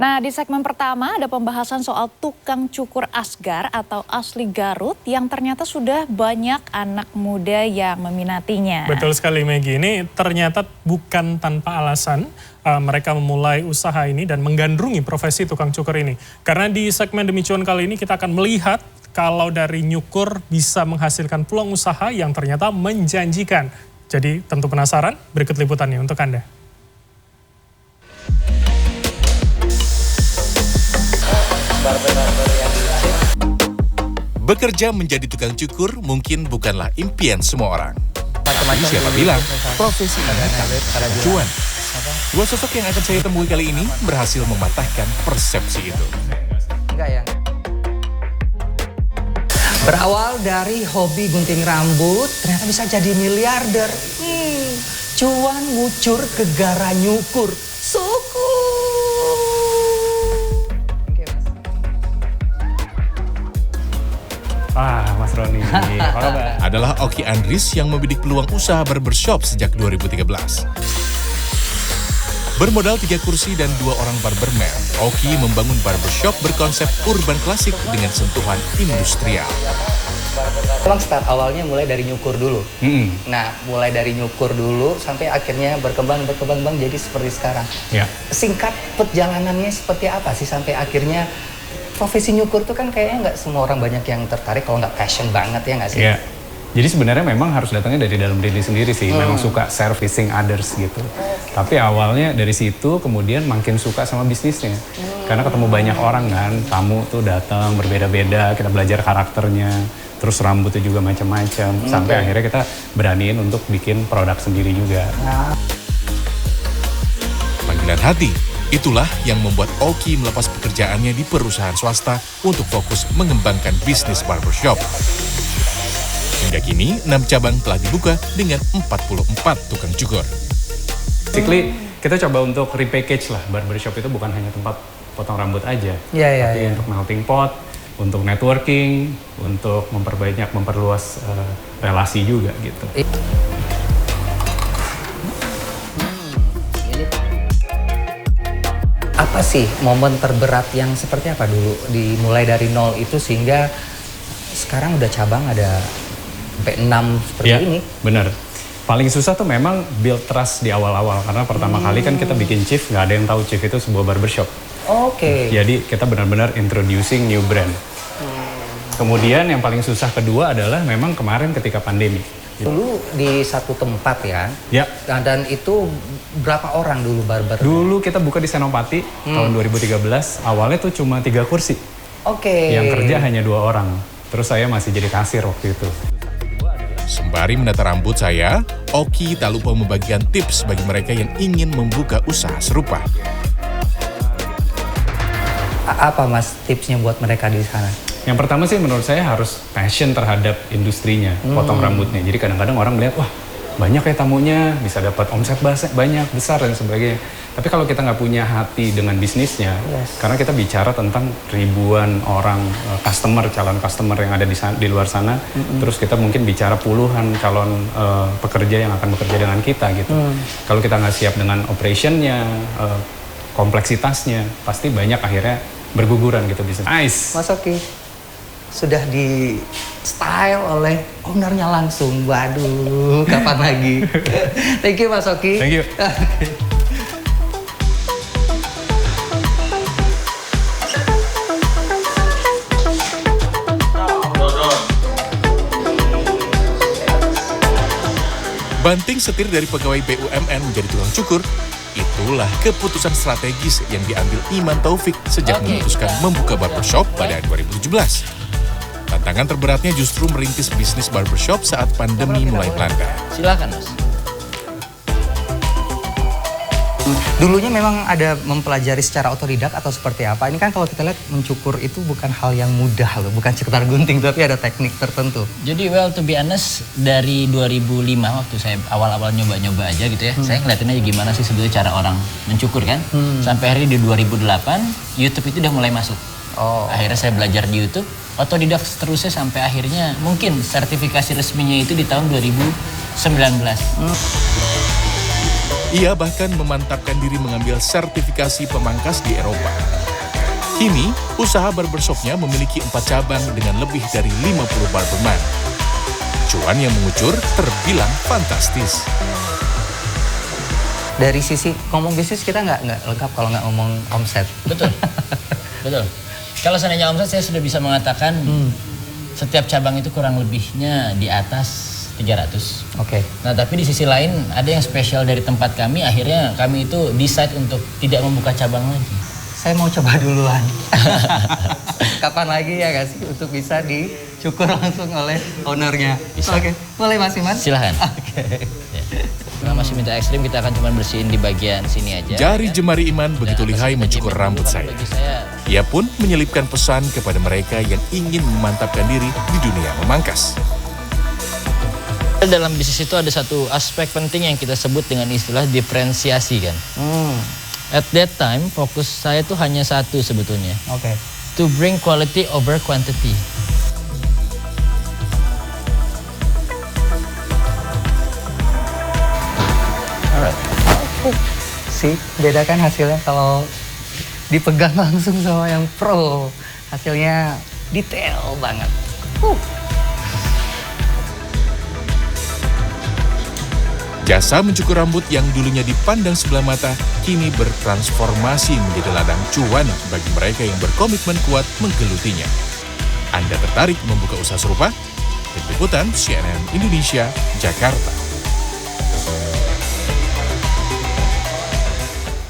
Nah, di segmen pertama ada pembahasan soal tukang cukur asgar atau asli Garut yang ternyata sudah banyak anak muda yang meminatinya. Betul sekali Maggie, ini ternyata bukan tanpa alasan mereka memulai usaha ini dan menggandrungi profesi tukang cukur ini. Karena di segmen Demi Cuan kali ini kita akan melihat kalau dari nyukur bisa menghasilkan peluang usaha yang ternyata menjanjikan. Jadi tentu penasaran, berikut liputannya untuk Anda. Bekerja menjadi tukang cukur mungkin bukanlah impian semua orang. Tapi siapa bilang profesi ini tanpa cuan? Dua sosok yang akan saya temui kali ini berhasil mematahkan persepsi itu. Berawal dari hobi gunting rambut, ternyata bisa jadi miliarder. Cuan ngucur ke gara nyukur. Suku. Mas Roni, apa kabar? Adalah Oki Andris yang membidik peluang usaha barbershop sejak 2013. Bermodal 3 kursi dan 2 orang barberman, Oki membangun barbershop berkonsep urban klasik dengan sentuhan industrial. Memang start awalnya mulai dari nyukur dulu. Nah, mulai dari nyukur dulu sampai akhirnya berkembang jadi seperti sekarang. Ya. Singkat perjalanannya seperti apa sih sampai akhirnya profesi nyukur tuh kan kayaknya nggak semua orang banyak yang tertarik kalau nggak passion banget ya nggak sih? Iya. Jadi sebenarnya memang harus datangnya dari dalam diri sendiri sih. Memang suka servicing others gitu. Tapi awalnya dari situ kemudian makin suka sama bisnisnya. Karena ketemu banyak orang kan, tamu tuh datang berbeda-beda, kita belajar karakternya. Terus rambutnya juga macam-macam. Sampai akhirnya kita beraniin untuk bikin produk sendiri juga. Panggilan hati, itulah yang membuat Oki melepas pekerjaannya di perusahaan swasta untuk fokus mengembangkan bisnis barbershop. Hingga kini, 6 cabang telah dibuka dengan 44 tukang cukur. Basically, kita coba untuk repackage lah. Barbershop itu bukan hanya tempat potong rambut aja. Tapi untuk melting pot, untuk networking, untuk memperluas relasi juga gitu. Apa sih momen terberat yang seperti apa dulu dimulai dari nol itu sehingga sekarang udah cabang ada sampai 6 seperti ini? Bener. Paling susah tuh memang build trust di awal-awal karena pertama kali kan kita bikin Chief, nggak ada yang tahu Chief itu sebuah barbershop. Jadi kita benar-benar introducing new brand. Kemudian yang paling susah kedua adalah memang kemarin ketika pandemi. Dulu di satu tempat ya. Nah, dan itu berapa orang dulu barber? Dulu kita buka di Senopati tahun 2013. Awalnya tuh cuma 3 kursi. Yang kerja hanya 2 orang. Terus saya masih jadi kasir waktu itu. Sembari menata rambut saya, Oki tak lupa membagikan tips bagi mereka yang ingin membuka usaha serupa. Apa mas tipsnya buat mereka di sana? Yang pertama sih menurut saya harus passion terhadap industrinya, potong rambutnya. Jadi kadang-kadang orang melihat, wah banyak ya tamunya, bisa dapat omset banyak, besar dan sebagainya. Tapi kalau kita nggak punya hati dengan bisnisnya, karena kita bicara tentang ribuan orang calon customer yang ada di luar sana, terus kita mungkin bicara puluhan calon pekerja yang akan bekerja dengan kita gitu. Kalau kita nggak siap dengan operationnya, kompleksitasnya, pasti banyak akhirnya berguguran gitu bisnis. Nice. Mas Oki sudah di style oleh ownernya langsung. Waduh, kapan lagi? Thank you Mas Oki. Thank you. Banting setir dari pegawai BUMN menjadi tukang cukur, itulah keputusan strategis yang diambil Iman Taufik sejak memutuskan membuka barbershop pada 2017. Tantangan terberatnya justru merintis bisnis barbershop saat pandemi mulai melanda. Silakan Mas. Dulunya memang ada mempelajari secara otodidak atau seperti apa? Ini kan kalau kita lihat mencukur itu bukan hal yang mudah loh, bukan sekedar gunting tapi ada teknik tertentu. Jadi to be honest, dari 2005 waktu saya awal-awal nyoba-nyoba aja gitu ya, saya ngeliatin aja gimana sih sebetulnya cara orang mencukur kan. Sampai akhirnya di 2008, YouTube itu udah mulai masuk. Akhirnya saya belajar di YouTube, otodidak terusnya sampai akhirnya mungkin sertifikasi resminya itu di tahun 2019. Ia bahkan memantapkan diri mengambil sertifikasi pemangkas di Eropa. Kini, usaha barbershopnya memiliki 4 cabang dengan lebih dari 50 barberman. Cuan yang mengucur terbilang fantastis. Dari sisi ngomong bisnis kita nggak lengkap kalau nggak ngomong omset. Betul, betul. Kalau seandainya omset saya sudah bisa mengatakan setiap cabang itu kurang lebihnya di atas 300. Oke. Nah tapi di sisi lain ada yang spesial dari tempat kami, akhirnya kami itu decide untuk tidak membuka cabang lagi. Saya mau coba duluan. Kapan lagi ya guys untuk bisa dicukur langsung oleh ownernya? Bisa. Oke, boleh Mas Iman? Silahkan. Oke. Nah, masih minta ekstrim, kita akan cuma bersihin di bagian sini aja. Jari ya. jemari Iman begitu Dan lihai apa mencukur saja rambut saya. bagi saya. Ia pun menyelipkan pesan kepada mereka yang ingin memantapkan diri di dunia memangkas. Dalam bisnis itu ada satu aspek penting yang kita sebut dengan istilah diferensiasi kan. At that time fokus saya tuh hanya satu sebetulnya. Oke. To bring quality over quantity. Alright. Sih, bedakan hasilnya kalau dipegang langsung sama yang pro. Hasilnya detail banget. Jasa mencukur rambut yang dulunya dipandang sebelah mata, kini bertransformasi menjadi ladang cuan bagi mereka yang berkomitmen kuat menggelutinya. Anda tertarik membuka usaha serupa? Tim Liputan CNN Indonesia, Jakarta.